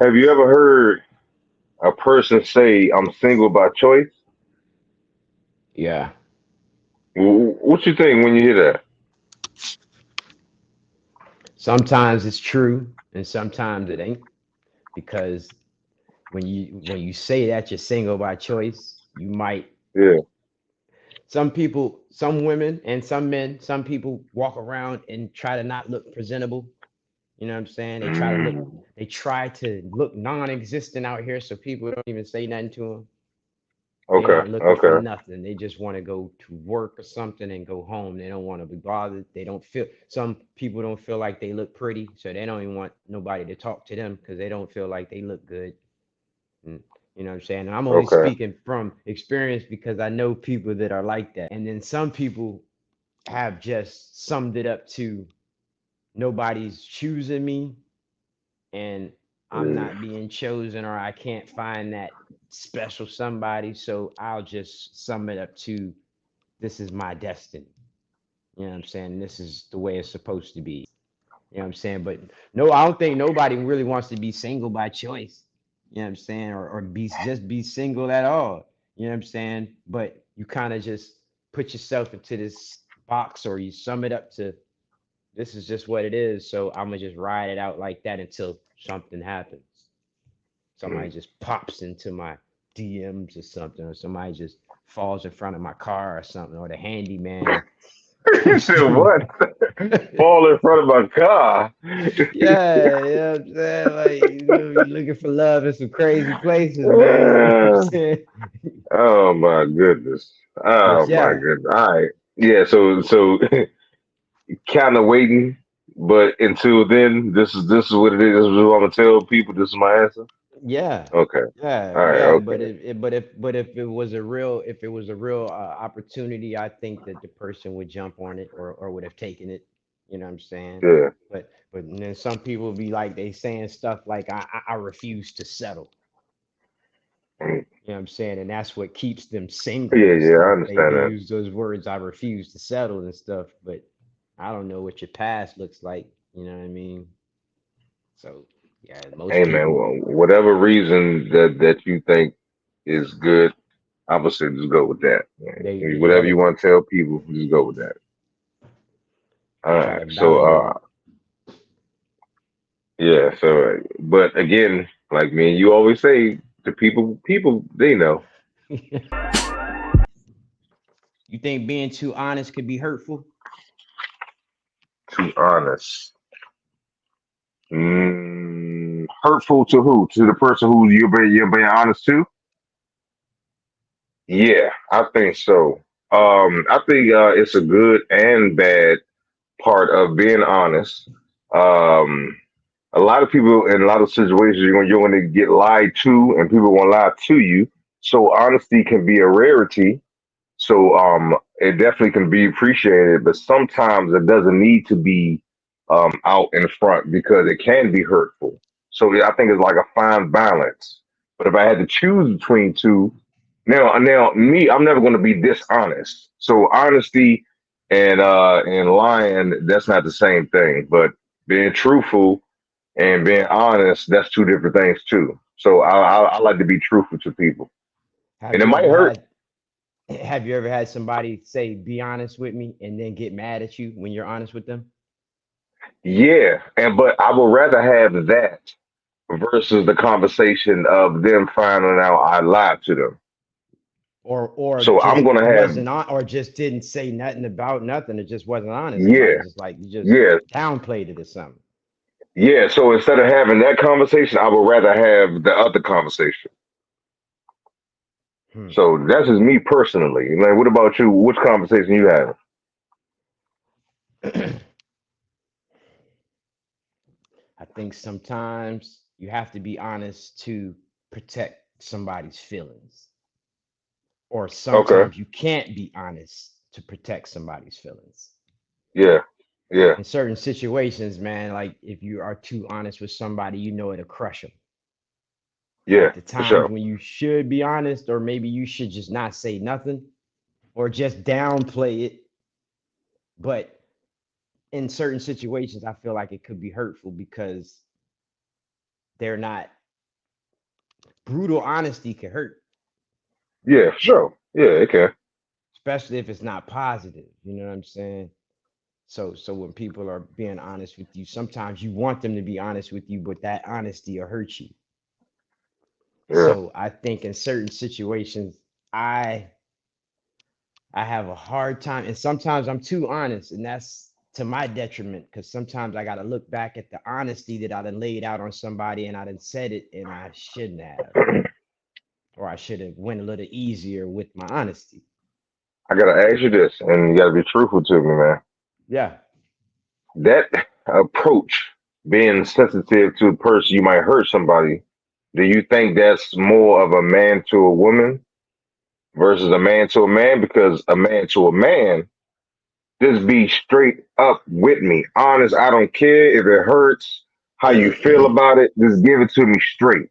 Have you ever heard a person say, "I'm single by choice"? Yeah. What you think when you hear that? Sometimes it's true and sometimes it ain't because when you say that you're single by choice, you might Yeah. some people, some women and some men, some people walk around and try to not look presentable. You know what I'm saying? Mm, They try to look non-existent out here so people don't even say nothing to them. They okay. aren't looking for Okay. nothing. They just want to go to work or something and go home. They don't want to be bothered. They don't feel, some people don't feel like they look pretty, so they don't even want nobody to talk to them because they don't feel like they look good. Mm, You know what I'm saying? And I'm only Okay. speaking from experience because I know people that are like that. And then some people have just summed it up to nobody's choosing me and I'm Mm, not being chosen or I can't find that special somebody. So I'll just sum it up to this is my destiny. You know what I'm saying? This is the way it's supposed to be. You know what I'm saying? But no, I don't think nobody really wants to be single by choice. You know what I'm saying? Or be single at all. You know what I'm saying? But you kind of just put yourself into this box or you sum it up to this is just what it is. So I'm gonna just ride it out like that until something happens. Somebody mm. just pops into my DMs or something, or somebody just falls in front of my car or something, or the handyman You comes said through. what? Fall in front of my car. Yeah, you know what I'm saying? Like you looking for love in some crazy places, man. You know what I'm Uh, saying? oh my goodness. Oh But my yeah, goodness. All right. Yeah. So kind of waiting, but until then, this is what it is. This is what I'm gonna tell people. This is my answer. yeah, Okay. yeah, All right. yeah. But Okay. if it was a real opportunity, I think that the person would jump on it or would have taken it. You know what I'm saying? Yeah. But then some people be like they saying stuff like I refuse to settle. Mm. You know what I'm saying? And that's what keeps them single Yeah. and Yeah. I stuff. They understand that. use those words, I refuse to settle and stuff, but I don't know what your past looks like. You know what I mean? So yeah, most Hey man, people well, whatever reason that you think is good, I would say just go with that. they Man. yeah, Whatever you want to tell people, just go with that. All they try right. to So validate yeah. So but again, like me and you always say, the people they know. it. You think being too honest could be hurtful? To honest. Hurtful to who? To the person who you're being honest to? Yeah, I think so. I think it's a good and bad part of being honest. Um, a lot of people in a lot of situations you're going to get lied to, and people won't lie to you. So honesty can be a rarity. So it definitely can be appreciated, but sometimes it doesn't need to be out in front because it can be hurtful. So yeah, I think it's like a fine balance. But if I had to choose between two, now me, I'm never going to be dishonest. So honesty and lying, that's not the same thing. But being truthful and being honest, that's two different things too. So I like to be truthful to people, Have and it you might ever hurt. had have you ever had somebody say be honest with me and then get mad at you when you're honest with them? Yeah, and but I would rather have that versus the conversation of them finding out I lied to them. Or So I'm just gonna have wasn't on or just didn't say nothing about nothing. It just wasn't honest about it. yeah, Just like you just yeah, downplayed it or something. yeah. So instead of having that conversation, I would rather have the other conversation. Hmm. So that's just me personally. Like, what about you? Which conversation you having? I think sometimes you have to be honest to protect somebody's feelings, or Okay. sometimes you can't be honest to protect somebody's feelings. Yeah. Yeah. In certain situations, man, like if you are too honest with somebody, you know it'll crush them. Yeah. But the For times sure. when you should be honest, or maybe you should just not say nothing, or just downplay it, but in certain situations, I feel like it could be hurtful because they're not. brutal honesty can hurt, Yeah, for sure. Yeah, it can. especially if it's not positive. You know what I'm saying? So when people are being honest with you, sometimes you want them to be honest with you, but that honesty will hurt you. Yeah. So I think in certain situations, I I have a hard time, and sometimes I'm too honest, and that's to my detriment because sometimes I got to look back at the honesty that I done laid out on somebody, and I done said it, and I shouldn't have, or I should have went a little easier with my honesty. I gotta ask you this, and you gotta be truthful to me, man. Yeah, That approach, being sensitive to a person, you might hurt somebody. Do you think that's more of a man to a woman versus a man to a man? Because a man to a man, just be straight up with me. Honest, I don't care if it hurts, how you feel about it, just give it to me straight.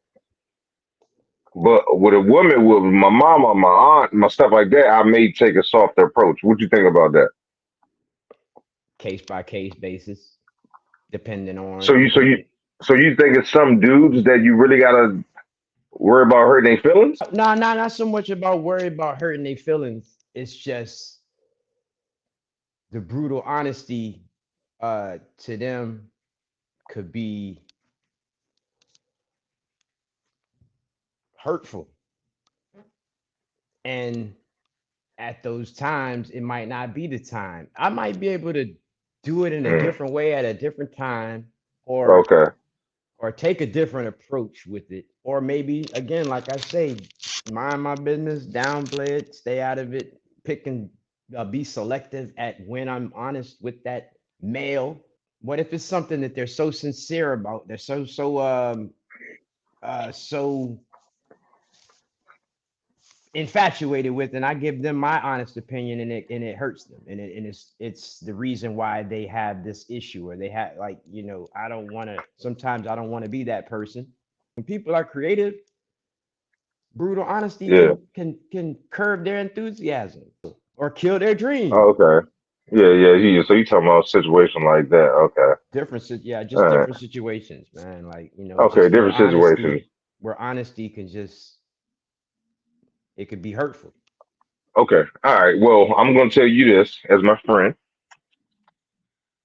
But with a woman, with my mama, my aunt, my stuff like that, I may take a softer approach. What you think about that? case by case basis, depending So on you, so you, so you think it's some dudes that you really gotta worry about hurting their feelings? no, not so much about worry about hurting their feelings. It's just the brutal honesty to them could be hurtful. And at those times, it might not be the time. I might be able to do it in a Mm, different way at a different time, or okay. take a different approach with it. Or maybe again, like I say, mind my business, downplay it, stay out of it, pick and be selective at when I'm honest with that male. What if it's something that they're so sincere about? They're so infatuated with, and I give them my honest opinion, and it hurts them, and it's the reason why they have this issue, or they have, like, I don't want to. Sometimes I don't want to be that person. When people are creative, brutal honesty Yeah. can curb their enthusiasm or kill their dream. Okay. Yeah, yeah. So you talking about a situation like that? Okay. Yeah, All just right. different situations, man. Like, Okay. just Different situations. where honesty can just, it could be hurtful. Okay. All right. Well, I'm gonna tell you this as my friend.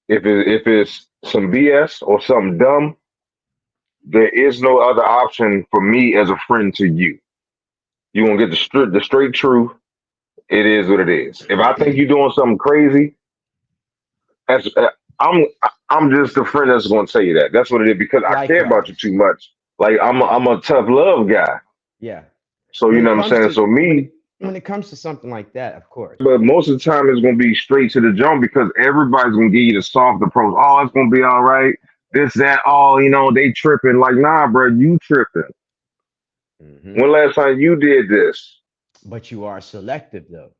If it's some BS or something dumb, there is no other option for me as a friend to you. You gonna get the straight truth. It is what it is. If I think you're doing something crazy, that's I'm I'm just a friend that's gonna tell you that. That's what it is because I care about you Likewise. too much. Like I'm a tough love guy. Yeah. So you When know it what I'm comes saying. to So when it me, when it comes to something like that, of course. but most of the time it's gonna be straight to the jump because everybody's gonna give you the soft approach. Oh, it's gonna be all right. This, that, oh, they tripping. Like, nah, bro, you tripping. Hmm. When last time you did this? But you are selective though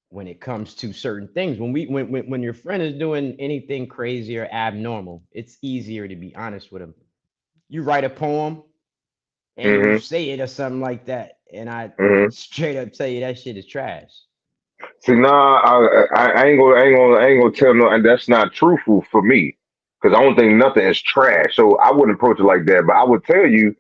when it comes to certain things. When your friend is doing anything crazy or abnormal, it's easier to be honest with them. You write a poem and you Mm-hmm. say it or something like that, and I Mm-hmm. straight up tell you that shit is trash. See, nah, I ain't gonna tell no, and that's not truthful for me, because I don't think nothing is trash. So I wouldn't approach it like that. But I would tell you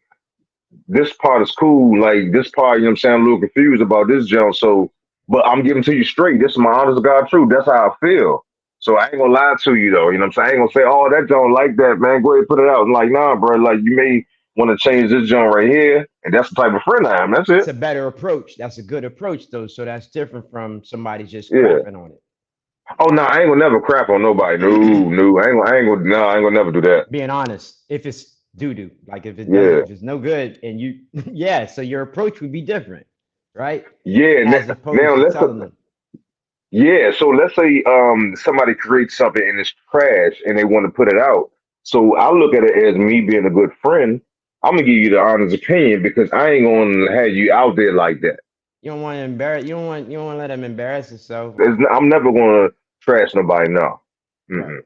this part is cool. Like this part, I'm saying, I'm a little confused about this jump. So, but I'm giving to you straight. This is my honest to God truth. That's how I feel. So I ain't gonna lie to you though. You know what I'm saying? I ain't gonna say, oh, that don't like that, man. Go ahead, put it out. I'm like, nah, bro. Like you may want to change this jump right here, and that's the type of friend I am. That's It's it. a better approach. That's a good approach though. So that's different from somebody just Yeah. crapping on Oh no, I ain't gonna never crap on nobody. No, it. no, I ain't gonna, no, I ain't gonna never do that. Being honest, if it's doo doo, like Yeah, if it's no good, and you, yeah, so your approach would be different, right? yeah. As Now opposed to let's, telling them, yeah. So let's say somebody creates something and it's trash and they want to put it out. So I look at it as me being a good friend. I'm gonna give you the honest opinion because I ain't gonna have you out there like that. you don't want to embarrass, you don't want to let them embarrass themselves, I'm never gonna trash nobody. No. right? Mm-mm,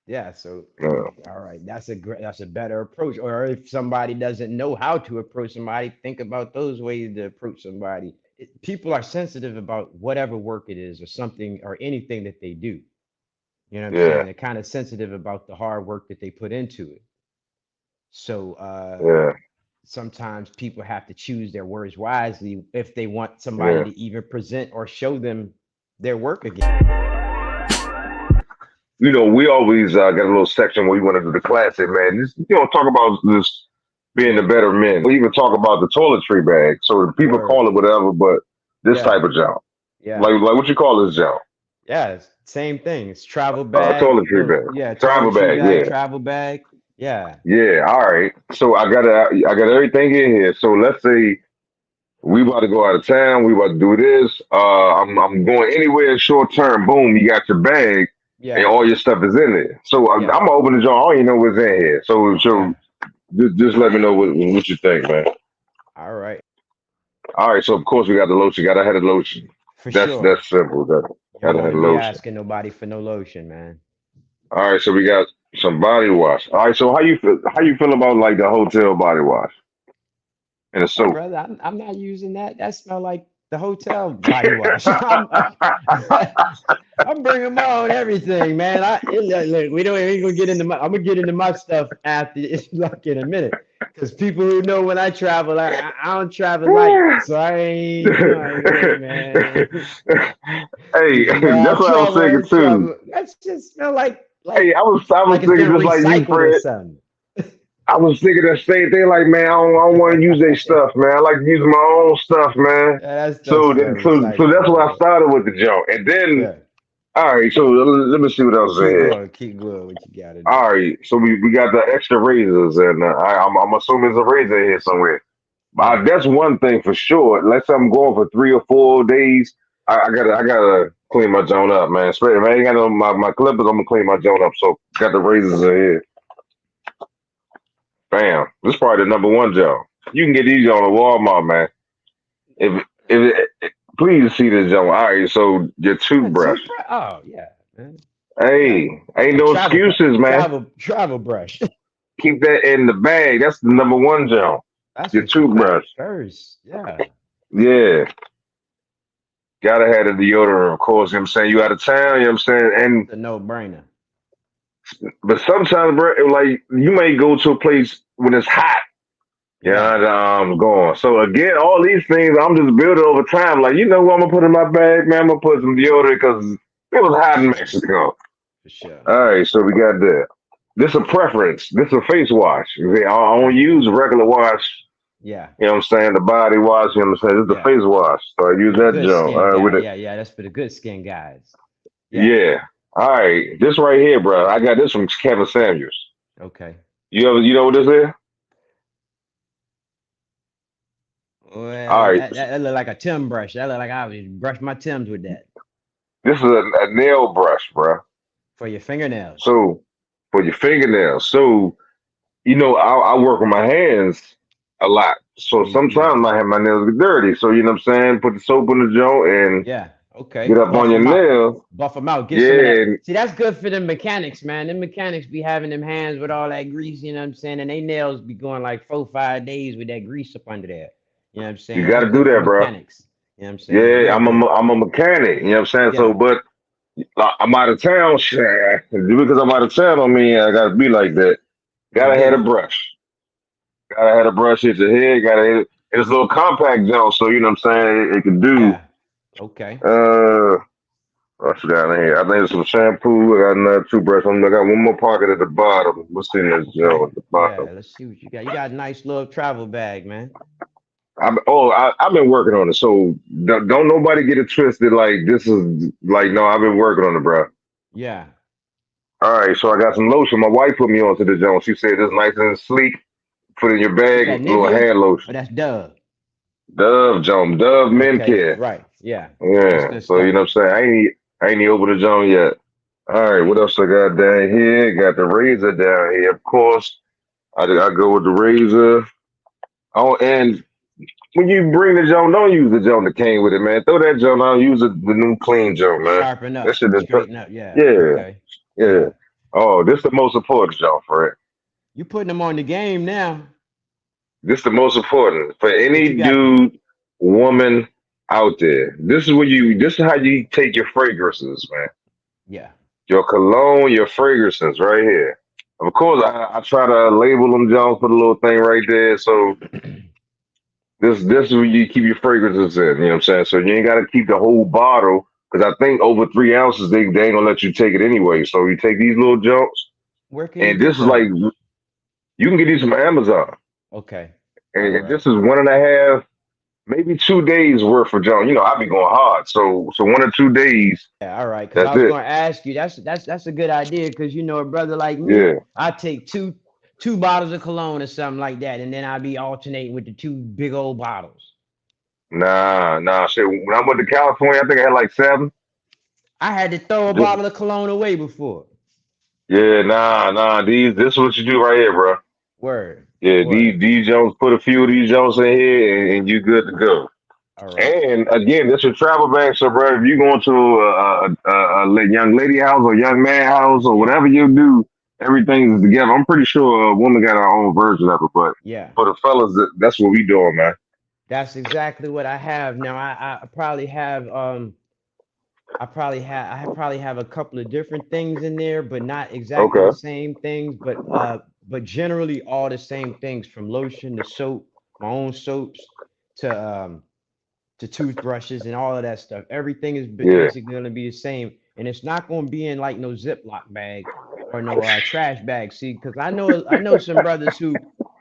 Yeah, so no. all right, that's a better approach. Or if somebody doesn't know how to approach somebody, think about those ways to approach somebody. People are sensitive about whatever work it is, or something, or anything that they do. You know what I'm saying? Yeah, They're kind of sensitive about the hard work that they put into it. So yeah. sometimes people have to choose their words wisely if they want somebody Yeah. to even present or show them their work again. We always got a little section where we want to do the classic, man. This, talk about this being the Yeah. better men. We even talk about the toiletry bag. So people Word. call it whatever, but this Yeah. type of junk. Yeah. Like what you call this junk? Yeah. Same thing. It's travel bag. Toiletry Little, bag. yeah. Travel Toiletry bag, bag, yeah. travel bag. Yeah. Yeah, all right. So I got everything in here. So let's say we about to go out of town, we about to do this. I'm going anywhere short term, boom, you got your bag and Yeah. all your stuff is in there. So I'm Yeah. gonna open the jar, I don't even know what's in here. So Yeah. just let me know what you think, man. All right. All right, so of course we got the lotion. Gotta have the lotion. For That's sure. that's simple. You don't Gotta want have to the be lotion. asking nobody for no lotion, man. All right, so we got some body wash. All right, so how you feel about like the hotel body wash and the Oh, soap? brother, I'm not using that. That smell like the hotel body wash. I'm bringing my own everything, man. Look, we don't even gonna get into my. I'm gonna get into my stuff after it's like in a minute, because people who know when I travel, I don't travel light, so I ain't, look, man. Hey, that's what I was thinking I too. travel. That just smell Hey, I was like it's been thinking just like you, recycled or Fred. something. I was thinking that same thing. Like, man, I don't want to use their stuff, man. I like to use my own stuff, man. Yeah, that stuff So, smell so recycled, that's why I man. started with the joint, and then Yeah. all right. So let me see what else is in Keep here. going. Keep going. What you got in there? All right. So we got the extra razors, and I'm assuming there's a razor in here somewhere. Yeah. That's one thing for sure. Unless I'm going for 3 or 4 days, I gotta clean my joint up, man. Especially if I ain't got no my clippers, I'm gonna clean my joint up. So got the razors in here. Bam. This is probably the number one joint. You can get these on the Walmart, man. If please see this joint. All right. So your A toothbrush. toothbrush? Oh yeah, man. Yeah. Hey, ain't Yeah. no excuses, man. Travel brush. Keep that in the bag. That's the number one joint. That's Your what you put toothbrush. first. Yeah. Yeah. Gotta have the deodorant, of course. You know what I'm saying? You out of town, you know what I'm saying? And It's a no brainer. but sometimes, bro, like you may go to a place when it's hot. Yeah. Yeah, and I'm going. So again, all these things I'm just building over time. Like, what I'm gonna put in my bag, man? I'm gonna put some deodorant because it was hot in Mexico. For sure. All right, so we got that. This a preference. This a face wash. I don't use regular wash. Yeah. You know what I'm saying? The body wash. You know what I'm saying? This is the Yeah. face wash. So I use For the that good joint. skin With guy. it. Yeah. Yeah. That's for the good skin guys. Yeah. Yeah. All right. This right here, bro. I got this from Kevin Samuels. Okay. You know what this is? All Well, right. that look like a Tim brush. That look like I would brush my Tims with that This is a nail brush, bro. for your fingernails. So for your fingernails. So I work with my hands a lot. So Yeah. sometimes I have my nails get dirty. So you know what I'm saying? Put the soap in the joint and Yeah. Okay. get up on Buff your them out. nails. Buff them out. Get some of that. Yeah, and See, that's good for them mechanics, man. Them mechanics be having them hands with all that grease, you know what I'm saying? And they nails be going like 4, 5 days with that grease up under there. You know what I'm you saying? got That's to do good for that, bro. mechanics. You know what I'm saying? It's Yeah, real good. I'm a mechanic. You know what I'm saying? So, Yeah. but I'm out of town. Shit, because I'm out of town, I mean I gotta be like that. I Gotta dig have a it. brush. Gotta have a brush. Hit your head. Gotta hit. It's a little compact joint, so you know what I'm saying. It can do. Yeah. Okay. Uh, what's down here? I think there's some shampoo. I got another toothbrush. I got one more pocket at the bottom. What's in this Okay. joint at the bottom? Yeah. Let's see what you got. You got a nice little travel bag, man. I've been working on it. So don't nobody get it twisted. Like this is like no, I've been working on it, bro. Yeah. All right, so I got some lotion. My wife put me onto the joint. She said it's nice and sleek. Put it in your Is bag, that little Nivea? hand Oh, lotion. that's Dove. Dove joint, Dove men Okay. care. Right. Yeah. That's Yeah. good So you know stuff. what I'm saying? I ain't over the joint yet. All right, what else I got down here? Got the razor down here, of course. I go with the razor. Oh, and when you bring the joint, don't use the joint that came with it, man. Throw that joint out. Use the new clean joint, man. Sharpen That up. shit is, Straighten up. Yeah. yeah, Okay. yeah. Yeah. Oh, this the most important joint for it. You putting them on the game now. This the most important for What you any got? dude, woman out there. This is how you take your fragrances, man. Yeah. Your cologne, your fragrances right here. Of course, I try to label them Jones, put a little thing right there. So this is where you keep your fragrances in. You know what I'm saying? So you ain't got to keep the whole bottle because I think over 3 ounces they ain't gonna let you take it anyway. So you take these little jumps, Where can you and get this is like those? you can get these from Amazon, Okay. All and right. this is 1.5, maybe 2 days worth of junk. You know, I be going hard, so 1 or 2 days. Yeah, all right. Because I That's was it. going to ask you. That's a good idea. Because you know, a brother like me, Yeah. I take two bottles of cologne or something like that, and then I be alternating with the two big old bottles. Nah. Shit. When I went to California, I think I had like 7. I had to throw a Just bottle of cologne away before. yeah, nah. This is what you do right here, bro. Word, Yeah, these word. these Jones, put a few of these Jones in here, and you good to go. All right. And again, this your travel bag, so bro, if you going to a young lady house or young man house or whatever you do, everything is together. I'm pretty sure a woman got her own version of it, but Yeah. for the fellas, that's what we doing, man. That's exactly what I have now. I probably have I probably have a couple of different things in there, but not exactly the Okay. same things, but generally all the same things from lotion to soap, my own soaps to toothbrushes and all of that stuff. Everything is Yeah. basically going to be the same, and it's not going to be in like no Ziploc bag or no trash bag. See, because I know some brothers who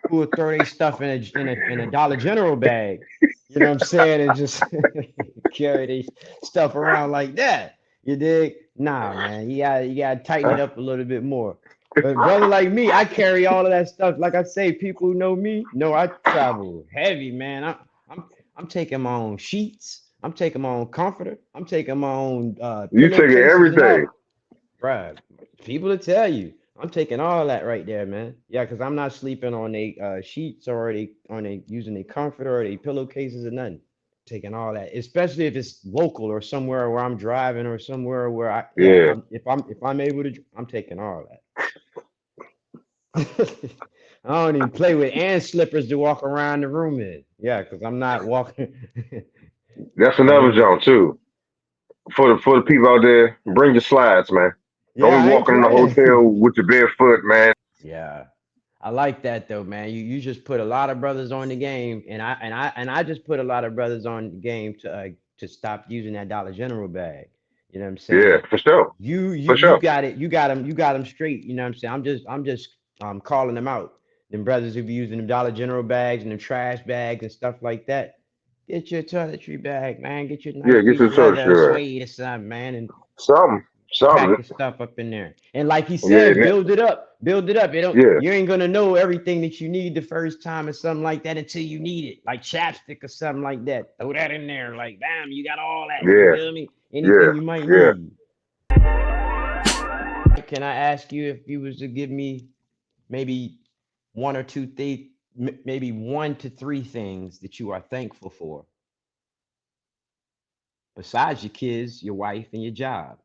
will throw their stuff in a Dollar General bag. You know what I'm saying? And just carry their stuff around like that. You dig? Nah, man. You gotta tighten it up a little bit more. But brother like me, I carry all of that stuff. Like I say, people who know me know I travel heavy, man. I'm I'm taking my own sheets. I'm taking my own comforter. I'm taking my own You taking pillowcases and everything. all. Bruh, people to tell you, I'm taking all that right there, man. Yeah, because I'm not sleeping on they sheets or they on they using a comforter or they pillowcases or nothing. Taking all that, especially if it's local or somewhere where I'm driving or somewhere where I yeah, Yeah. if I'm able to, I'm taking all that. I don't even play with and slippers to walk around the room in. Yeah, because I'm not walking. That's Yeah, another jump too. For the people out there, bring your slides, man. yeah, Don't be I ain't walking in the hotel playing. with your bare foot, man. Yeah. I like that though, man. You just put a lot of brothers on the game, and I just put a lot of brothers on the game to stop using that Dollar General bag. You know what I'm Yeah, saying? for sure. You For you sure. got it. You got them straight. You know what I'm saying? I'm just calling them out. Them brothers who be using them Dollar General bags and them trash bags and stuff like that. Get your toiletry bag, man. Get your nice Yeah, get piece your of leather or social. suede or something, man, and Something. pack Something. your stuff up in there. And like he Yeah, said, build it up. Build it up. yeah, You ain't gonna know everything that you need the first time or something like that until you need it. Like chapstick or something like that. Throw that in there. Like, bam, you got all that. You yeah, feel me? yeah, Anything you might yeah. need. Can I ask you if you was to give me maybe one or two things, maybe 1 to 3 things that you are thankful for besides your kids, your wife, and your job?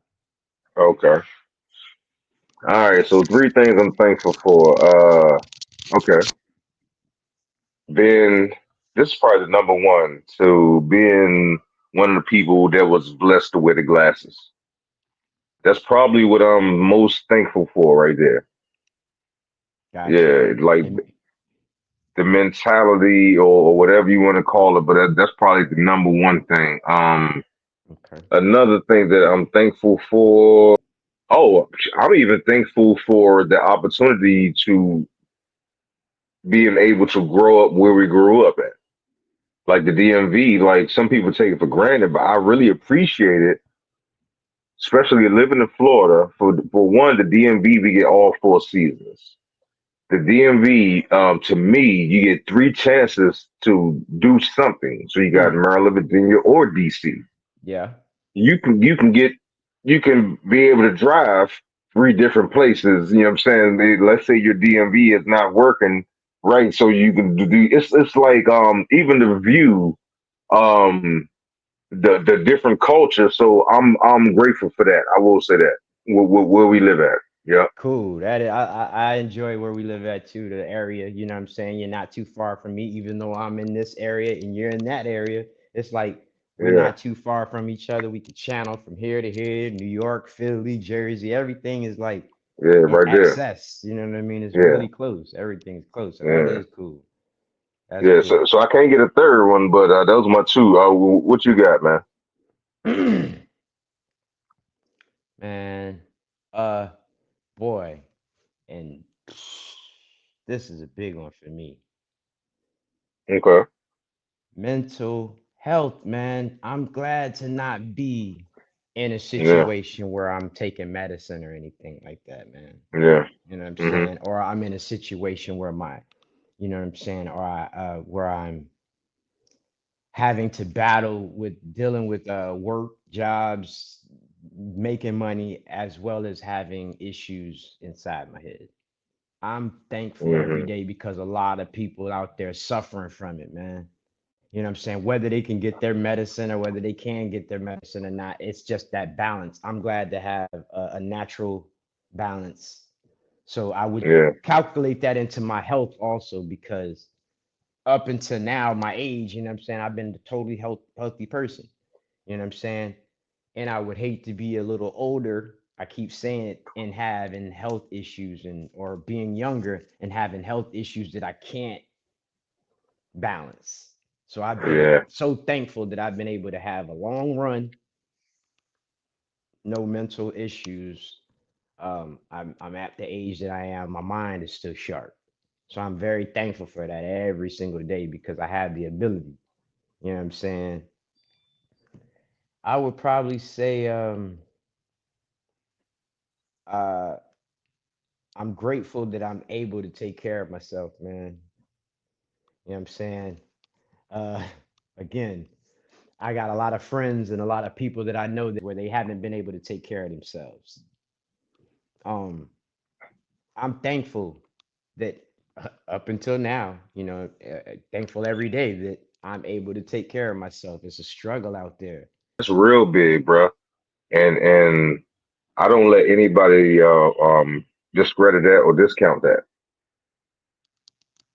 Okay. All right. So 3 things I'm thankful for. Okay. Being this is probably the number one. So being one of the people that was blessed to wear the glasses. That's probably what I'm most thankful for right there. Got you. Yeah, like And the mentality or whatever you want to call it, but that's probably the number one thing. okay. Another thing that I'm thankful for. Oh, I'm even thankful for the opportunity to being able to grow up where we grew up at. Like the DMV, like some people take it for granted, but I really appreciate it, especially living in Florida. For one, the DMV we get all 4 seasons. The DMV, to me, you get 3 chances to do something. So you got Mm, Maryland, Virginia, or DC. yeah. You can be able to drive 3 different places. You know what I'm saying? Let's say your DMV is not working right, so you can do. It's like even the view, um the different culture. So I'm grateful for that. I will say that where we live at. Yeah, Cool. That is, I enjoy where we live at too, the area. You know what I'm saying? You're not too far from me, even though I'm in this area and you're in that area. It's like we're yeah, not too far from each other. We could channel from here to here, New York, Philly, Jersey. Everything is like Yeah, in right there. excess. You know what I mean? It's Yeah, really close. Everything's close. So that yeah, is cool. That's yeah. So, cool. so I can't get a third one, but those my two. What you got, man? Man, uh, boy, and this is a big one for me. Okay. Mental health, man. I'm glad to not be in a Yeah, situation where I'm taking medicine or anything like that, man. yeah. You know what I'm Mhm. saying? Or I'm in a situation where you know what I'm saying, or where I'm having to battle with dealing with work, jobs, making money, as well as having issues inside my head. I'm thankful every Mhm. day because a lot of people out there suffering from it, man. You know what I'm saying? Whether they can get their medicine or whether they can get their medicine or not, it's just that balance. I'm glad to have a natural balance. So I would Yeah. calculate that into my health also because up until now, my age, you know what I'm saying, I've been a totally healthy person. You know what I'm saying? And I would hate to be a little older. I keep saying it and having health issues and or being younger and having health issues that I can't balance. So I've been Yeah. so thankful that I've been able to have a long run, no mental issues. I'm at the age that I am. My mind is still sharp. So I'm very thankful for that every single day because I have the ability. You know what I'm saying? I would probably say uh, I'm grateful that I'm able to take care of myself, man. You know what I'm saying? Uh, again, I got a lot of friends and a lot of people that I know that where they haven't been able to take care of themselves. Um, I'm thankful that up until now, thankful every day that I'm able to take care of myself. It's a struggle out there. It's real big, bro. And I don't let anybody discredit that or discount that.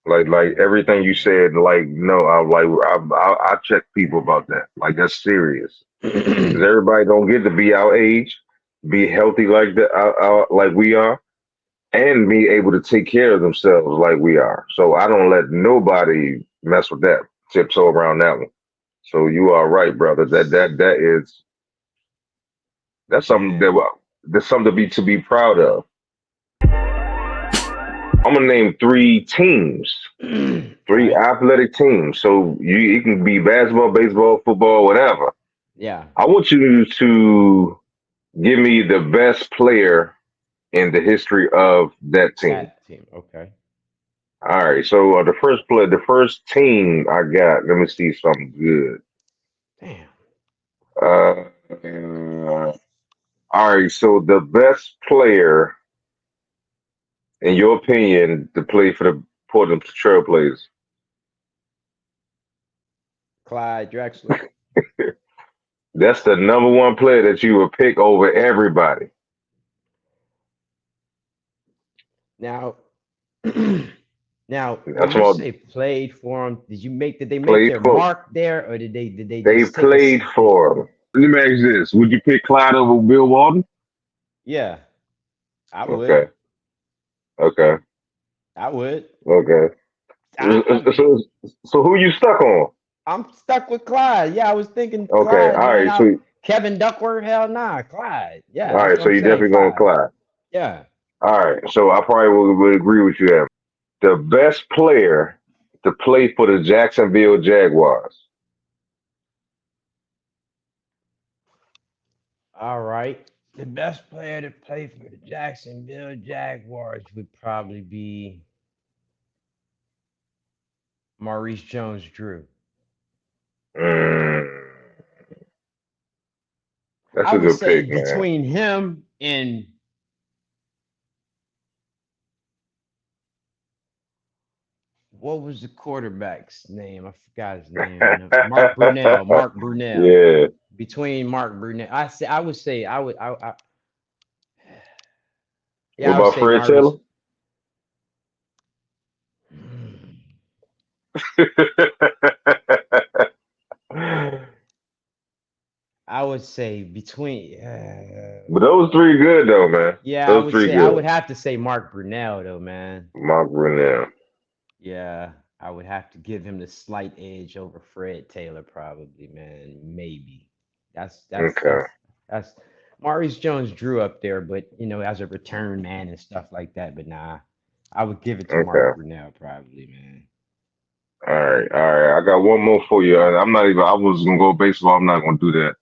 Like everything you said, like no, I check people about that. Like that's serious because everybody don't get to be our age, be healthy like that, like we are, and be able to take care of themselves like we are. So I don't let nobody mess with that, tiptoe around that one. So you are right, brother. That's something Man. that's something to be proud of. I'm gonna name three teams, All three right. athletic teams. So it can be basketball, baseball, football, whatever. Yeah. I want you to give me the best player in the history of that team. That team. Okay. All right. So the first team I got. Let me see something good. Damn. Uh, all right. So the best player, in your opinion, to play for the Portland Trailblazers. Clyde Drexler. That's the number one player that you would pick over everybody. Now, now, when That's you what say played for him, did they make played their for. mark there, or did they They just take a played for him. Let me ask you this: would you pick Clyde over Bill Walton? Yeah, I would. Okay, okay, I would. okay. I So who you stuck on? I'm stuck with Clyde. Yeah, I was thinking Okay, Clyde, all man. right. So Kevin Duckworth, hell nah, Clyde. all Yeah, that's right. what So I'm you saying, definitely going Clyde. Clyde. Yeah. All right. So I probably would agree with you there. The best player to play for the Jacksonville Jaguars. All right. The best player to play for the Jacksonville Jaguars would probably be Maurice Jones-Drew. Mm, that's I a would good say pick, man. between him and what was the quarterback's name? I forgot his name. No, Mark Brunell. Mark Brunell. Yeah. Between Mark Brunell, I would say What yeah, I would about say Fred Maurice. Taylor? I would say between. But those three good though, man. Yeah, I Those would three say I would good. have to say Mark Brunell though, man. Mark Brunel. Yeah, I would have to give him the slight edge over Fred Taylor, probably, man. Maybe. That's that's Okay. that's that's Maurice Jones-Drew up there, but as a return man and stuff like that. But nah, I would give it to Mark Okay. Brunell, probably, man. All right. All right. I got one more for you. I'm not even. I was gonna go baseball. I'm not gonna do that.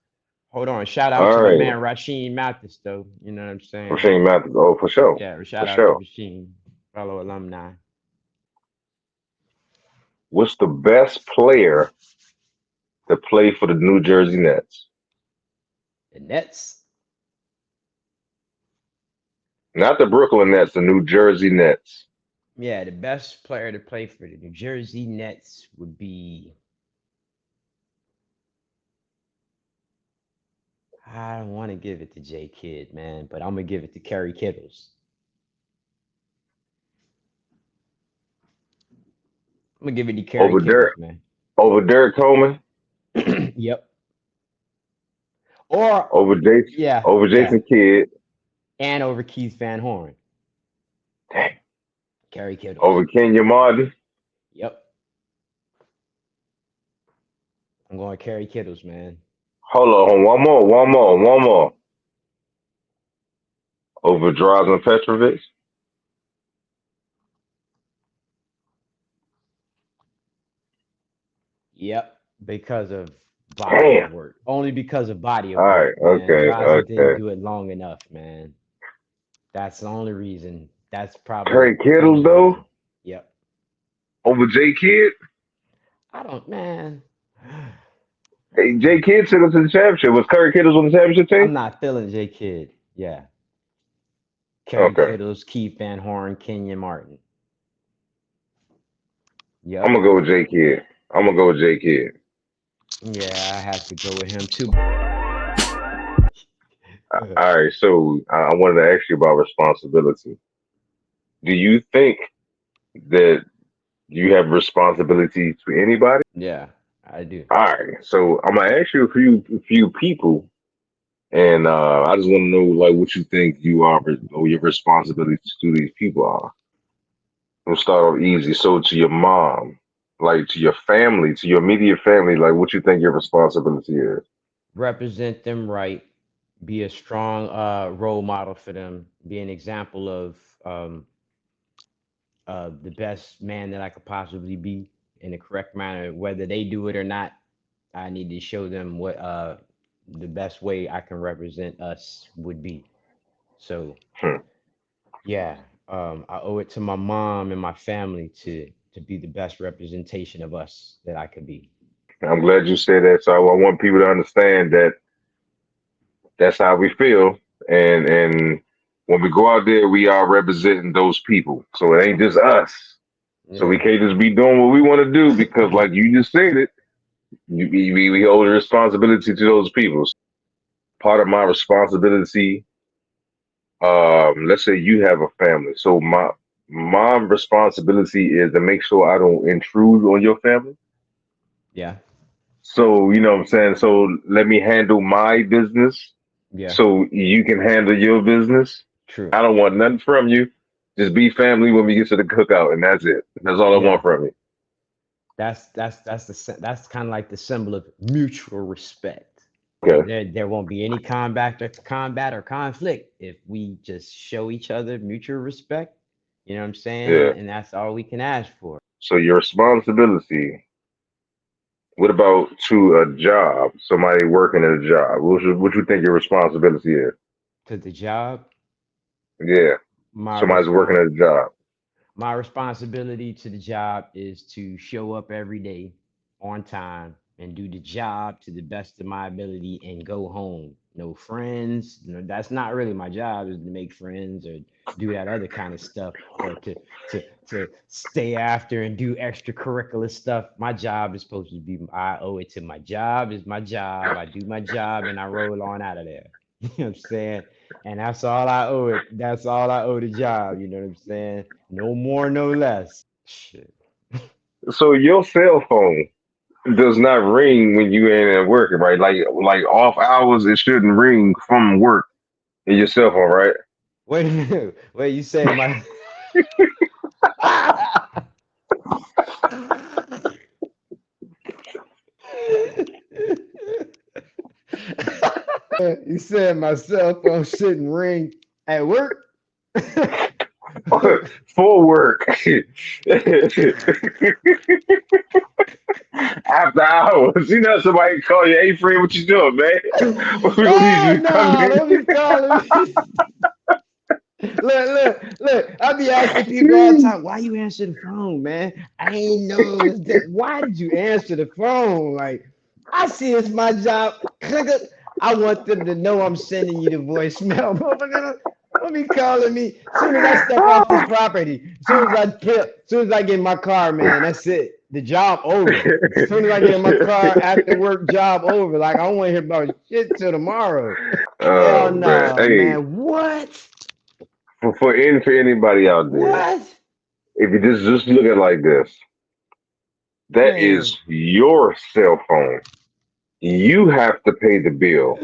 Hold on, shout out All to my right. man Rasheem Mathis, though. You know what I'm saying? Machine Mathis. Oh, for sure. Yeah, For shout out to sure. Rasheem, fellow alumni. What's the best player to play for the New Jersey Nets? The Nets. Not the Brooklyn Nets, the New Jersey Nets. Yeah, the best player to play for the New Jersey Nets would be. I don't want to give it to J Kidd, man, but I'm gonna give it to Kerry Kittles. I'm gonna give it to Kerry Over Kittles, Derek. man. Over Derek Coleman. Yep. Or Over Jason. yeah, Over yeah, Jason Kidd. and over Keith Van Horn, Dang. Kerry Kittles. Over Kenya Martin. Yep, I'm going Kerry Kittles, man. Hold on. One more. One more. One more. Over Drazen Petrovic. Yep, because of body of Damn. work. Only because of body All of right. work, man. Okay. Draza didn't Okay. do it long enough, man. That's the only reason. That's probably Curry the Kittles only though. reason. Yep. Over J Kidd. I don't, man. Hey, J Kidd took us to the championship. Was Curry Kittles on the championship team? I'm not feeling J Kidd. Yeah. Kerry Okay. Kittles, Keith Van Horn, Kenyon Martin. I'm Yep. gonna go with J Kidd. I'm gonna go with J Kidd. Yeah, I have to go with him too. All right. So I wanted to ask you about responsibility. Do you think that you have responsibility to anybody? Yeah, I do. All right. So I'm gonna ask you a few people, and I just want to know like what you think you are or your responsibilities to these people are. We'll start off easy. So to your mom, like to your family, to your immediate family, like what you think your responsibility is. Represent them right. Be a strong role model for them. Be an example of the best man that I could possibly be in the correct manner. Whether they do it or not, I need to show them what the best way I can represent us would be. So Hmm. yeah, I owe it to my mom and my family to be the best representation of us that I could be. I'm glad you said that. So I want people to understand that that's how we feel, and when we go out there, we are representing those people. So it ain't just us. So we Yeah. can't just be doing what we want to do because, like you just said it, we owe the responsibility to those people. Part of my responsibility, let's say you have a family, so my responsibility is to make sure I don't intrude on your family. Yeah. So you know what I'm saying. So let me handle my business, Yeah. so you can handle your business. True. I don't want nothing from you. Just be family when we get to the cookout, and that's it. That's all I want Yeah. from you. That's kind of like the symbol of mutual respect. Okay. There won't be any combat or conflict if we just show each other mutual respect. You know what I'm saying? Yeah. And that's all we can ask for. So your responsibility. What about to a job? Somebody working at a job. What you think your responsibility is? To the job, Yeah. my Somebody's working response at a job. my responsibility to the job is to show up every day on time and do the job to the best of my ability and go home. No friends. That's not really my job, is to make friends or do that other kind of stuff, or to stay after and do extracurricular stuff. My job is supposed to be, I owe it to my job. Is my job. I do my job and I roll on out of there. You know what I'm saying? And that's all I owe it. That's all I owe the job. You know what I'm saying? No more, no less. Shit. So your cell phone. does not ring when you ain't at work, right? Like off hours, it shouldn't ring from work in your cell phone, right? Wait a minute. Wait, you saying my you said my cell phone shouldn't ring at work? For work. After hours. You know somebody call you, hey friend, what you doing, man? We gonna need Oh you to come no, in. don't be calling me. Look. I be asking people all the time, why you answer the phone, man? I ain't know it's that. Why did you answer the phone? Like, I see it's my job. Click it. I want them to know I'm sending you the voicemail. Motherfucker, don't be calling me. As soon as I step off this property, as soon as I get in my car, man, that's it. The job over. As soon as I get in my car, after work, job over. Like, I don't want to hear about shit till tomorrow. Hell Oh man. no, Hey, man. What? for anybody out there, What? if you just look at it like this, that Man. is your cell phone. You have to pay the bill.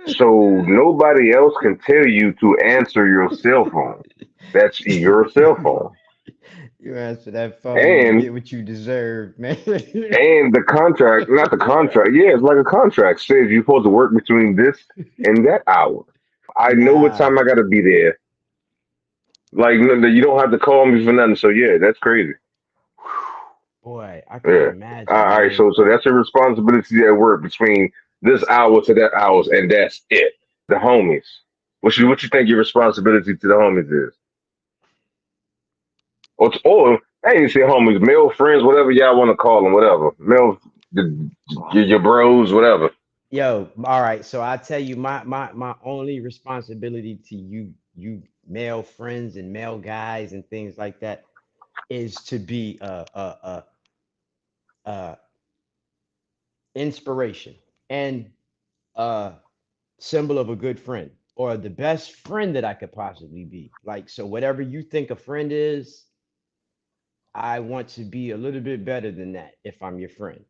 So nobody else can tell you to answer your cell phone. That's your cell phone. You answer that phone, you And get what you deserve, man. and the contract, not the contract, yeah, it's like a contract says you're supposed to work between this and that hour. I know what Nah, time I gotta be there. Like you don't have to call me for nothing. So yeah, that's crazy. boy, I couldn't Yeah. imagine, All right. man. So that's your responsibility at work between this hour to that hours, and that's it. The homies. What you think your responsibility to the homies is? Or I ain't say homies, male friends, whatever y'all want to call them, whatever. Male, your bros, whatever. Yo, all right. So I tell you, my only responsibility to you male friends and male guys and things like that is to be a inspiration and a symbol of a good friend or the best friend that I could possibly be. Like, so whatever you think a friend is, I want to be a little bit better than that if I'm your friend.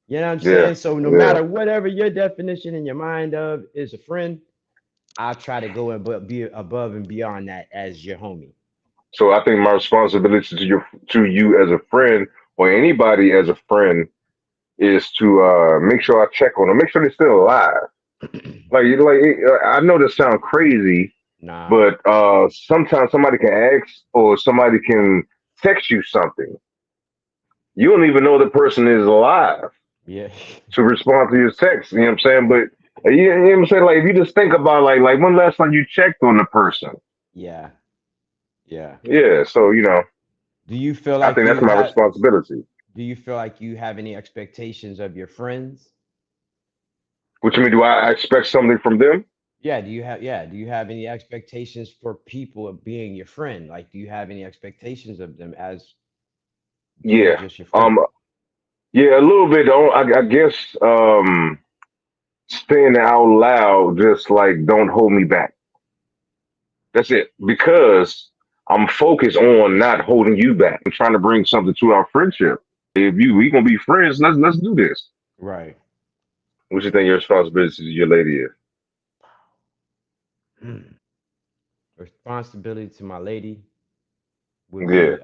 You know what I'm Yeah. saying? So no Yeah. matter whatever your definition in your mind of is a friend, I'll try to go and be above and beyond that as your homie. So I think my responsibility to you as a friend or anybody as a friend is to make sure I check on them, make sure they're still alive. I know this sounds crazy, Nah, but sometimes somebody can ask or somebody can text you something. You don't even know the person is alive yeah, to respond to your text. You know what I'm saying? But you know what I'm saying? Like if you just think about like when last time you checked on the person? yeah, yeah. Yeah. So Do you feel I like think you that's my have? responsibility. Do you feel like you have any expectations of your friends? Which mean, do I expect something from them? Yeah. Do you have? Yeah. Do you have any expectations for people of being your friend? Like, do you have any expectations of them as being Yeah. just your friend? Um. Yeah, a little bit. I guess saying it out loud, just like don't hold me back. That's it. Because I'm focused on not holding you back. I'm trying to bring something to our friendship. If we gonna be friends, let's do this. Right. What you think your responsibility to your lady is? Hmm. Responsibility to my lady would Yeah. be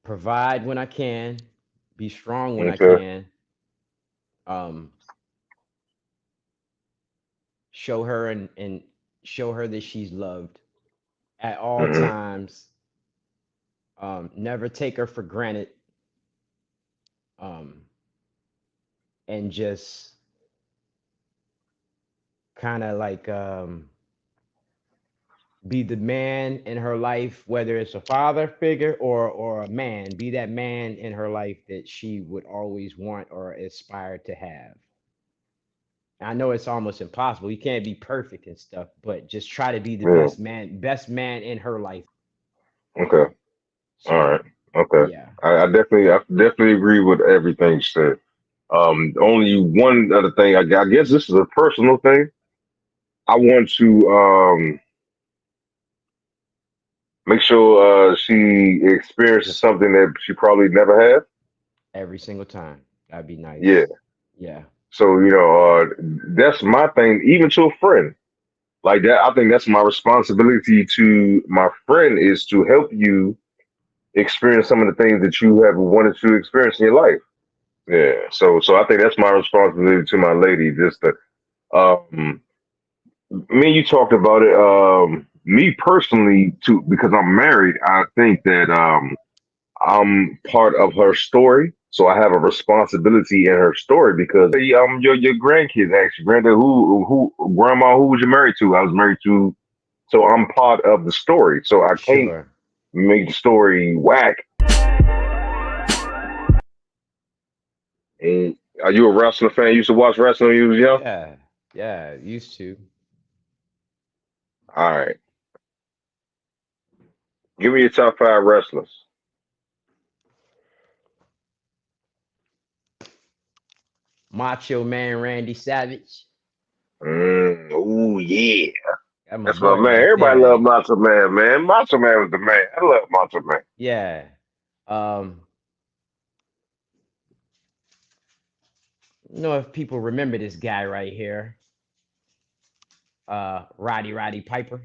provide when I can, be strong when I Okay. can, um, show her and show her that she's loved at all Hmm. times. Never take her for granted, um, and just kind of like be the man in her life, whether it's a father figure or a man, be that man in her life that she would always want or aspire to have. I know it's almost impossible. You can't be perfect and stuff, but just try to be the Yeah. best man in her life. Okay. All So right. Okay. yeah. I definitely agree with everything you said. Only one other thing. I guess this is a personal thing. I want to Make sure she experiences something that she probably never had. every single time. That'd be Yeah. nice. Yeah, So that's my thing. Even to a friend like that, I think that's my responsibility to my friend is to help you experience some of the things that you have wanted to experience in your life. Yeah. So I think that's my responsibility to my lady. Just to um, me and you talked about it. Me personally, too, because I'm married. I think that I'm part of her story, so I have a responsibility in her story because your grandkids actually, granddad, grandma, who was you married to? I was married to, so I'm part of the story, so I can't sure. make the story whack. And are you a wrestling fan? You used to watch wrestling when you was young? Yeah, yeah. Used to. All right, give me your top five wrestlers. Macho Man Randy Savage. Oh yeah, That's my that's my boy man. right Everybody love there. Macho Man, man. Macho Man was the man. I love Macho Man. Yeah. Um, know if people remember this guy right here, Roddy Piper.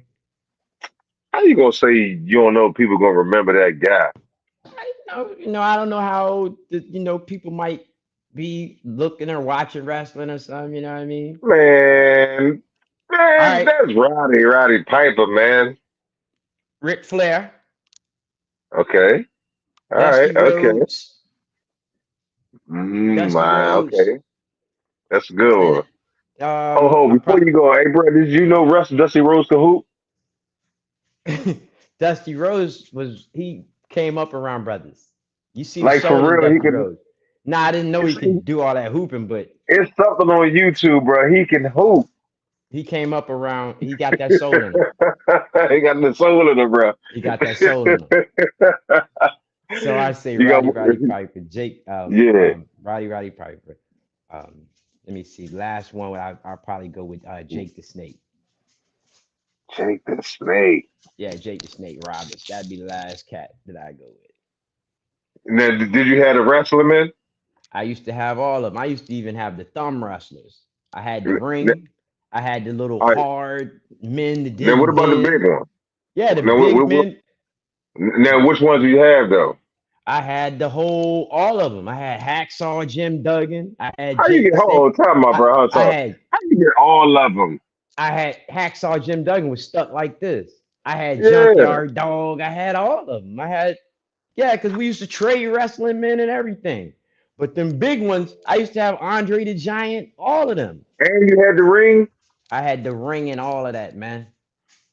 How you gonna say you don't know if people gonna remember that guy? I don't know how old people might be looking or watching wrestling or something. You know what I mean? Man, All man, right, that's Roddy Piper, man. Ric Flair, Okay, all right, Dusty okay. Rhodes, Dusty My, Rhodes, okay, that's a good and one. Ho, I before you go, hey, bro, did you know Russ Dusty Rose can hoop? Dusty Rhodes he came up around brothers. You see the Like for shows of real, he Dusty can. Rhodes. Nah, I didn't know he It's, could do all that hooping, but it's something on YouTube, bro. He can hoop. he came up around. He got that soul in him. He got the soul in him, bro. He got that soul in him. So I say You got, Roddy Piper, Jake, yeah. Roddy Piper. Let me see. Last one, I'll probably go with Jake the Snake. Jake the Snake. Yeah, Jake the Snake Roberts. That'd be the last cat that I go with. Now, did you have a wrestler, man? I used to have all of them. I used to even have the thumb wrestlers. I had the ring. I had the little All right. hard men that Now, what didn't about the bend. big one? Yeah, the Now, big men. now, which ones do you have though? I had all of them. I had Hacksaw Jim Duggan. I had How you Jake get? the Hold Snake. on, time out, I, bro. Hold I on. had How you get all of them? I had Hacksaw Jim Duggan was stuck like this. I had Yeah, Junkyard Dog. I had all of them. I had yeah, because we used to trade wrestling men and everything. But them big ones, I used to have Andre the Giant, all of them. and you had the ring. I had the ring and all of that, man.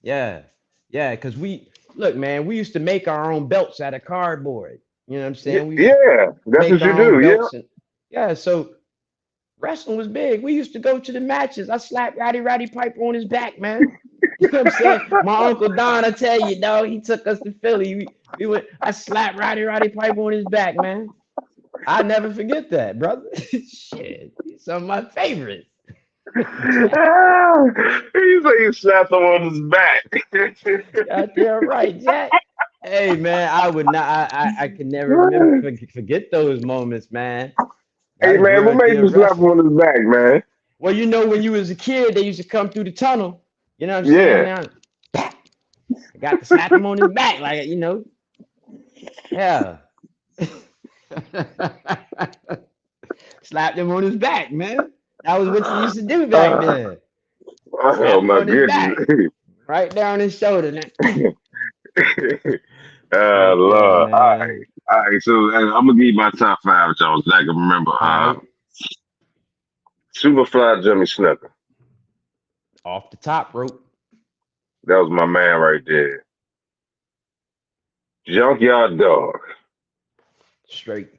Yeah, yeah, because we look, man, we used to make our own belts out of cardboard. You know what I'm saying? We Yeah, that's make what you our own do. Yeah. belts and yeah, so wrestling was big. We used to go to the matches. I slapped Roddy Piper on his back, man. You know what I'm saying? My uncle Don, I tell you, dog, he took us to Philly. We went. I slapped Roddy Piper on his back, man. I never forget that, brother. Shit, he's some of my favorites. Ah, you say you slapped him on his back. Goddamn right, Jack. Hey, man, I would not. I can never remember forget those moments, man. Hey That's man, what real made deal you slap him wrestling. on his back, man? Well, when you was a kid, they used to come through the tunnel. You know what I'm saying? Yeah. Now, I got to slap him on his back, like yeah. Slapped him on his back, man. That was what you used to do back Uh, then. oh Slap him my on his goodness. back, right down his shoulder. Right there, Lord. All right. man. All right. So I'm gonna give you my top five, Jones. I can remember. All right, Superfly Jimmy Snuka. off the top rope, That was my man right there. Junkyard Dog. straight.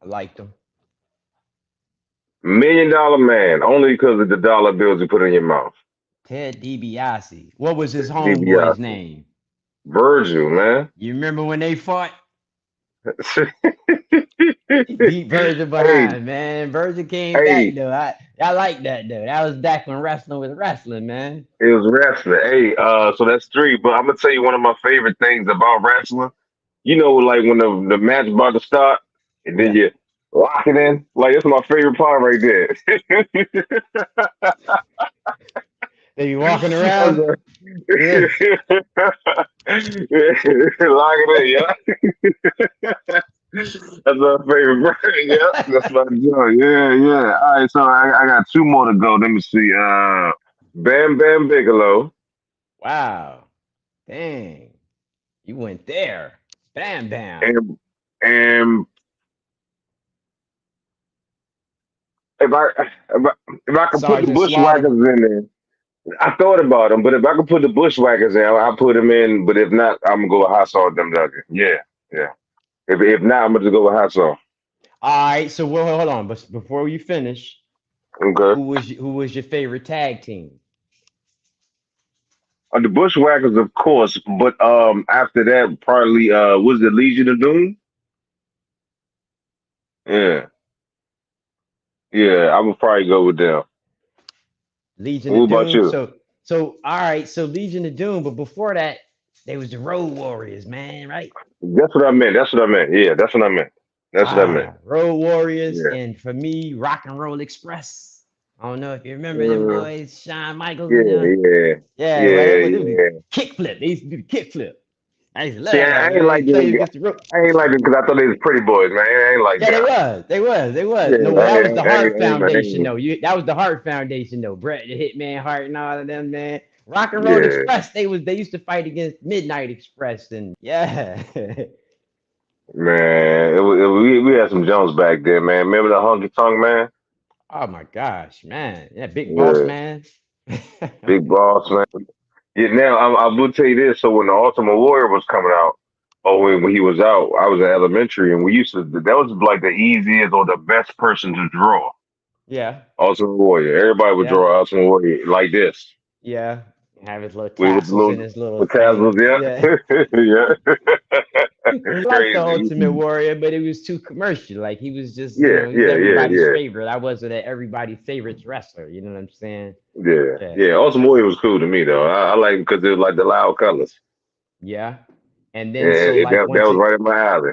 I liked him. $1 million Man. Only because of the dollar bills you put in your mouth. Ted DiBiase. What was his homeboy's DiBiase. name? Virgil, man. You remember when they fought? He beat Virgil Hey, behind, man. Virgil came back hey, though. I like that though. That was back when wrestling was wrestling, man. it was wrestling. Hey, so that's three. But I'm gonna tell you one of my favorite things about wrestling. You know, like when the match about to start, and then Yeah. you lock it in. Like that's my favorite part right there. They be walking I'm around. sorry. Yeah. Lock it in, yeah. That's my favorite part. Yeah, that's my joy. Yeah, yeah. All right, so I got two more to go. Let me see. Bam Bam Bigelow. Wow. Dang. You went there. Bam bam. And if I if I, if I could put the Sergeant Slaughter. Bushwhackers in there, I thought about them. But if I could put the Bushwhackers in, I'll put them in. But if not, I'm gonna go with Hot Sauce Them Duggan. Yeah, yeah. If not, I'm gonna just go with Hot Sauce. All right, so well, hold on. But before you finish, Okay. who was your favorite tag team? The Bushwhackers, of course, but after that, probably was the Legion of Doom. Yeah, yeah, I would probably go with them. Legion What of about Doom. you? So all right, so Legion of Doom, but before that, they was the Road Warriors, man, right? That's what I meant. That's what I meant. Yeah, that's what I meant. That's what I meant. Road Warriors, Yeah, and for me, Rock and Roll Express. I don't know if you remember them uh, boys, Shawn Michaels and yeah, them. yeah, Yeah, yeah, what do yeah. kick flip. They used to do the kick flip. I used to See, love I that, ain't man. like Play them. against the rope. I ain't like them because I thought they was pretty boys, man. I ain't like Yeah, they them. was. They was. They was. Yeah, No, well, that was the Hart I Foundation, ain't though. That was the Hart Foundation, though. Bret the Hitman Hart and all of them, man. Rock and Roll yeah, Express. They used to fight against Midnight Express, and yeah. man. We had some Jones back there, man. Remember the Honky Tonk man? Oh my gosh, man. Yeah, Big Boss Yeah, Man. Big Boss man. Yeah, now I will tell you this. So when the Ultimate Warrior was coming out, when he was out, I was in elementary, and we used to. That was like the easiest or the best person to draw. Yeah, Ultimate Warrior. Everybody would yeah, draw Ultimate Warrior like this. yeah. Have his little With the tassels little and his little with tassels, thing. Yeah. yeah, yeah. I like the Ultimate Crazy. Warrior, but it was too commercial. Like he was just, Yeah, he was yeah, yeah, everybody's yeah, favorite. I wasn't everybody's favorite wrestler. You know what I'm saying? yeah, Yeah, yeah. Ultimate Warrior was cool to me though. I like it because it was like the loud colors. yeah. And then And so like that once was it right in my alley.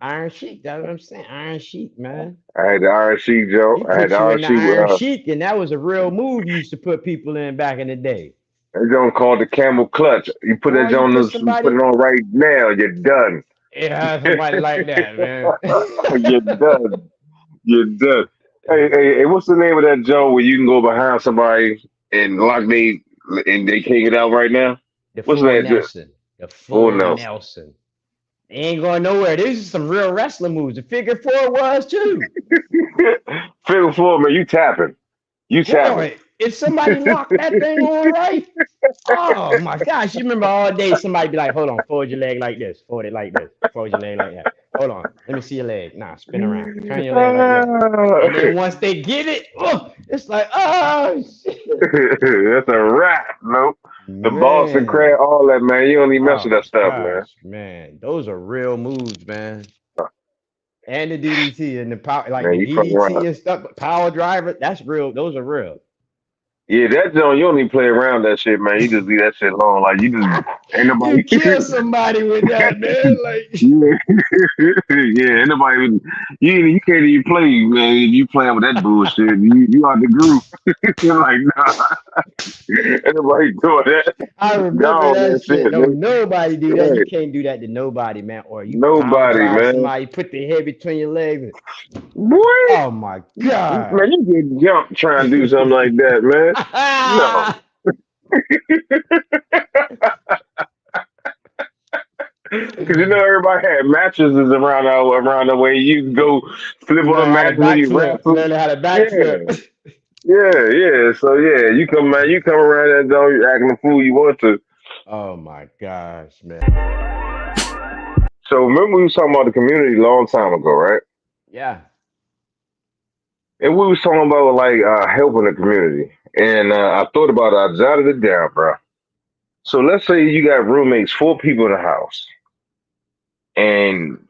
Iron Sheik, that's what I'm saying. Iron Sheik, man. I had the RC Joe. He I had put the you in the RC. Iron Sheik, and that was a real move you used to put people in back in the day. That joint called the camel clutch. You put that Oh, you joint put on, put somebody, it on right now, you're done. yeah, somebody like that, man. You're done. You're done. Hey, what's the name of that joint where you can go behind somebody and lock they can't get out right now? The What's full that? Nelson. The Oh full no. Nelson. They ain't going nowhere. These are some real wrestling moves. The figure four was too. Figure four, man, you tapping. You tapping. Boy, if somebody locked that thing on right, oh my gosh. You remember all day somebody be like, hold on, fold your leg like this, fold it like this, fold your leg like that. Hold on, let me see your leg. Nah, spin around. Turn your leg like that. And then once they get it, oh, it's like, oh shit. That's a wrap, no. The Boston Man. crab, all that, man. You don't even mess Oh with that my stuff, man. gosh, man. Those are real moves, man. And the DDT and the power, like Man, the you fucking DDT around. and stuff, power driver, that's real. Those are real. Yeah, that joint, you don't even play around that shit, man. You just leave that shit alone. Like, you just, ain't You nobody. kill somebody with that, man. Like, Yeah, yeah, ain't nobody. You can't even play, man. If you playing with that bullshit, you out the group. You're like, nah, ain't nobody doing that. I remember Gone that that shit. shit, No, man. nobody do that. You Right. can't do that to nobody, man. Or you power Nobody, drive man. somebody, put their head between your legs. Boy, Oh my man, god. you get jumped trying to do something like that, man. No. Because you know everybody had mattresses around the way you can go flip on a Learn how to mattress when you backflip. wrestle. Learn how to Yeah, backflip. yeah. So yeah, you come man, you come around that door, you acting the fool you want to. Oh my gosh, man. So remember we was talking about the community a long time ago, right? Yeah. And we was talking about like helping the community. And I thought about it, I jotted it down, bro. So let's say you got roommates, four people in the house, and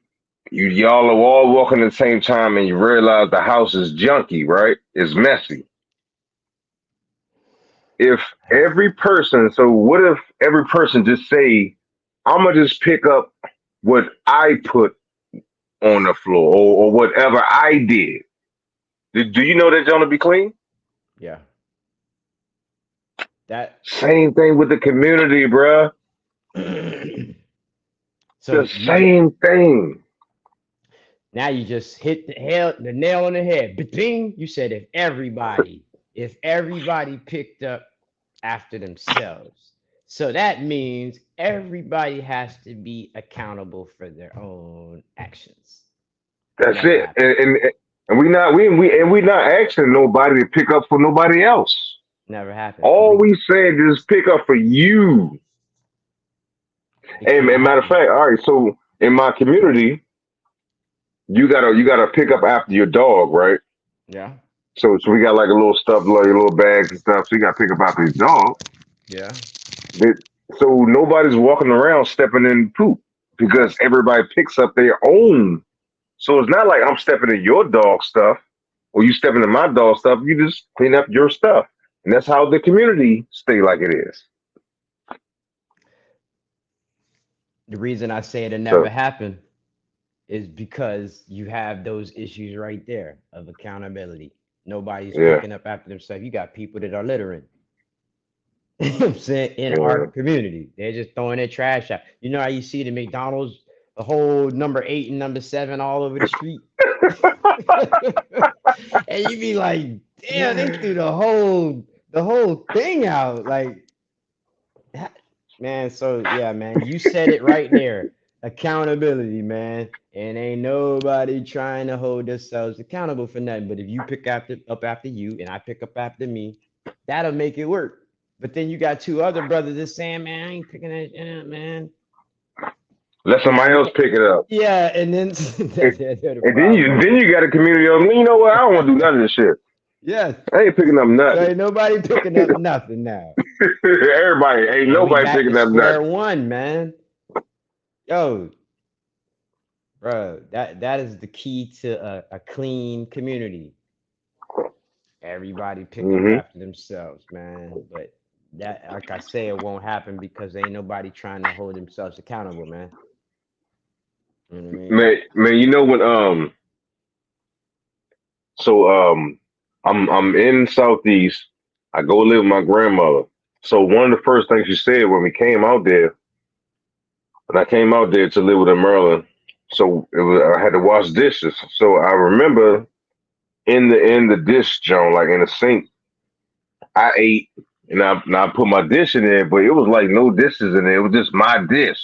y'all are all walking at the same time, and you realize the house is junky, right? It's messy. If every person, so what if every person just say, "I'm gonna just pick up what I put on the floor or whatever I did." Do you know that gonna be clean? Yeah. That Same thing with the community, bruh. so The you just same thing. now you just hit the nail on the head. Bing, you said if everybody picked up after themselves. So that means everybody has to be accountable for their own actions. That's Never it. happened. And we not asking nobody to pick up for nobody else. Never happened. All we said is pick up for you. It And can't matter of happen. fact, all right. So in my community, you gotta pick up after your dog, right? Yeah. So we got like a little stuff, like little bags and stuff. So you gotta pick up after your dog. Yeah. That, so nobody's walking around stepping in poop because everybody picks up their own. So it's not like I'm stepping in your dog stuff or you stepping in my dog stuff. You just clean up your stuff, and that's how the community stay like it is. The reason I say it'll never So happen is because you have those issues right there of accountability. Nobody's yeah, picking up after themselves. You got people that are littering. You know what I'm saying? In our yeah. community, they're just throwing their trash out. You know how you see the McDonald's, the whole number 8 and number 7 all over the street, and you be like, "Damn, they threw the whole thing out." Like, man. So yeah, man, you said it right there. Accountability, man. And ain't nobody trying to hold themselves accountable for nothing. But if you pick up after you and I pick up after me, that'll make it work. But then you got two other brothers that's saying, man, I ain't picking that shit up, man. Let somebody And else pick it up, yeah, and then and, they're the and then problem. you got a community of you know what? I don't want to do none of this shit. Yes. I ain't picking up So nothing. ain't nobody picking up nothing now. Everybody ain't And we nobody back to picking up square nothing. one, man. Yo, bro, that is the key to a clean community. Everybody pick up Hmm. after themselves, man. But that, like I say, it won't happen because ain't nobody trying to hold themselves accountable, man. You know what I mean? Man, you know when so I'm in Southeast. I go live with my grandmother. So one of the first things she said when we came out there, when I came out there to live with her in Maryland, so I had to wash dishes. So I remember in the dish joint, like in the sink, I ate and I put my dish in there, but it was like no dishes in there. It was just my dish.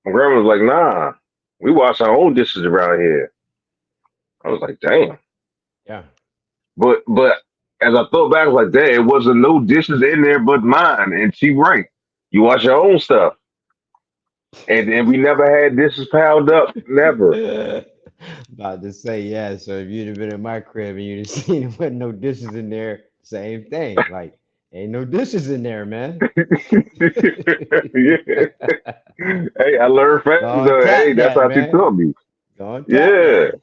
My grandma was like, "Nah, we wash our own dishes around here." I was like, "Damn." Yeah. But as I thought back, I was like, "Damn, it wasn't no dishes in there but mine." And she right. You wash your own stuff, and we never had dishes piled up. Never. About to say, yeah. So if you'd have been in my crib and you'd have seen there wasn't no dishes in there, same thing. Like, ain't no dishes in there, man. Yeah. Hey, I learned fast Go on, though. Hey, tap that's that, how she man. taught me. Go on, tap Yeah. that.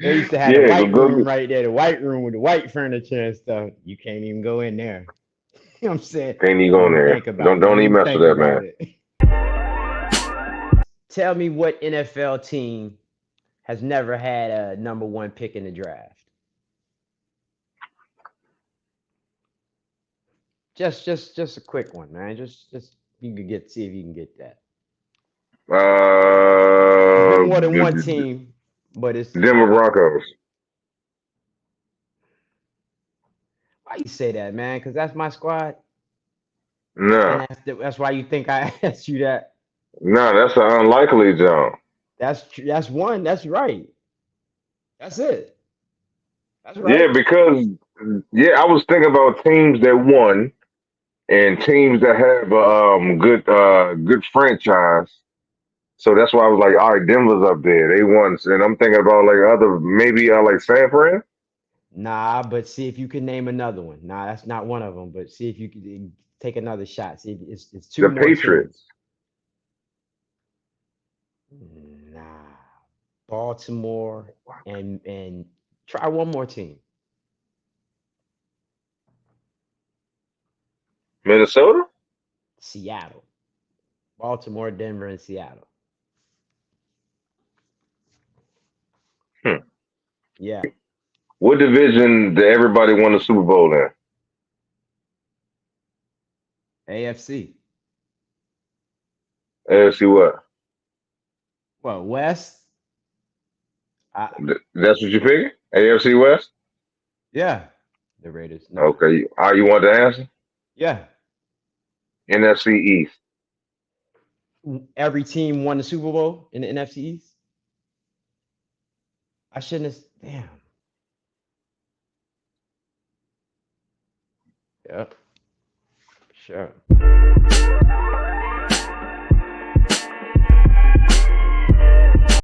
They used to have the Yeah, white go room get. right there, the white room with the white furniture and stuff. You can't even go in there. You know what I'm saying? Can't even Don't go in even there. think about it. Don't Don't even even mess with think that, man. about it. Tell me what NFL team has never had a number 1 pick in the draft. Just a quick one, man. Just you can get see if you can get that. It's been more than one The team, but it's Denver Broncos. why you say that, man? Because that's my squad, and No, that's why you think I asked you that. no, that's an unlikely jump. That's one. That's right. That's it. That's Yeah, right. because yeah, I was thinking about teams that won and teams that have a good franchise. So that's why I was like, all right, Denver's up there. They won, and I'm thinking about like other maybe like San Fran, Nah, but see if you can name another one. Nah, that's not one of them. But see if you could take another shot. See if it's two the more Patriots. teams. Nah. Baltimore and try one more team. Minnesota? Seattle. Baltimore, Denver, and Seattle. Hmm. Yeah. What division did everybody won the Super Bowl in? AFC. AFC what? Well, West. I, That's what you figured? AFC West? yeah. The Raiders. Nah. Okay. You want the answer? Yeah. NFC East. Every team won the Super Bowl in the NFC East. I shouldn't have. Damn. Yep. Sure.